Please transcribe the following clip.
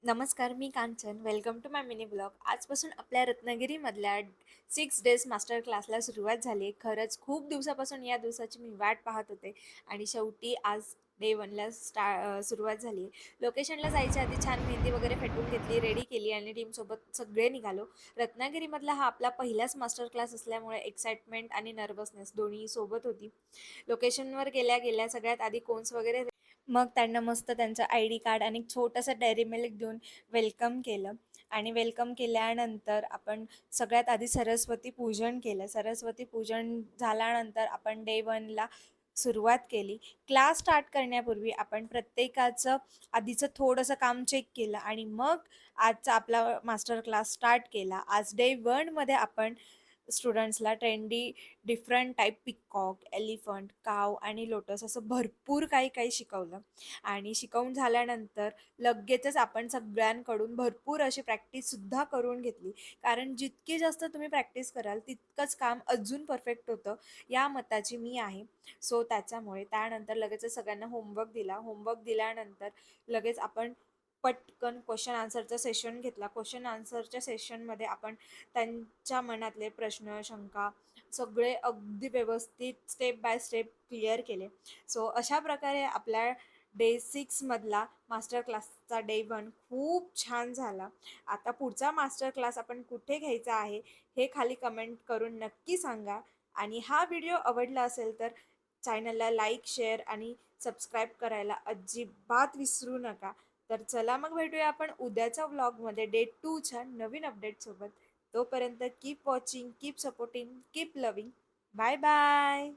नमस्कार, मी Kanchan. Welcome to my mini blog. आजपासून आपल्या रत्नागिरीमधल्या 6 डेज मास्टर क्लासला सुरुवात झाली आहे. खरंच खूप दिवसापासून या दिवसाची मी वाट पाहत होते आणि शेवटी आज डे 1ला सुरुवात झाली आहे. लोकेशनला जायच्या आधी छान मेहंदी वगैरे फेटून घेतली, रेडी केली आणि टीमसोबत सगळे निघालो. रत्नागिरीमधला हा आपला पहिलाच मास्टर क्लास असल्यामुळे एक्साइटमेंट आणि नर्वसनेस दोन्ही सोबत होती. लोकेशनवर गेल्या सगळ्यात आधी कोन्स वगैरे मग त्यांना मस्त त्यांचं आय-डी कार्ड आणि एक छोटंसं डेअरी मिल्क देऊन वेलकम केलं आणि वेलकम केल्यानंतर आपण सगळ्यात आधी सरस्वती पूजन केलं. सरस्वती पूजन झाल्यानंतर आपण डे 1ला सुरुवात केली. क्लास स्टार्ट करण्यापूर्वी आपण प्रत्येकाचं आधीचं थोडंसं काम चेक केलं आणि मग आजचा आपला मास्टर क्लास स्टार्ट केला. आज डे 1मध्ये आपण स्टुडंट्सला trendy different type peacock, elephant, cow आणि लोटस असं भरपूर काही काही शिकवलं आणि शिकवून झाल्यानंतर लगेचच आपण सगळ्यांकडून भरपूर अशी प्रॅक्टिससुद्धा करून घेतली. कारण जितकी जास्त तुम्ही प्रॅक्टिस कराल तितकंच काम अजून परफेक्ट होतं, या मताची मी आहे. सो त्याच्यामुळे त्यानंतर लगेचच सगळ्यांना होमवर्क दिला. होमवर्क दिल्यानंतर लगेच आपण पटकन क्वेश्चन आन्सरचा सेशन घेतला. क्वेश्चन आन्सरच्या सेशनमध्ये आपण त्यांच्या मनातले प्रश्न, शंका सगळे अगदी व्यवस्थित स्टेप बाय स्टेप क्लिअर केले. सो अशा प्रकारे आपल्या डे 6मधला मास्टर क्लासचा डे 1 खूप छान झाला. आता पुढचा मास्टर क्लास आपण कुठे घ्यायचा आहे, हे खाली कमेंट करून नक्की सांगा आणि हा व्हिडिओ आवडला असेल तर चॅनलला लाईक, शेअर आणि सबस्क्राईब करायला अजिबात विसरू नका. तर चला मग भेटूया आपण उद्याच्या व्लॉगमध्ये डे 2च्या नवीन अपडेटसोबत. तोपर्यंत keep watching, keep supporting, keep loving. Bye bye.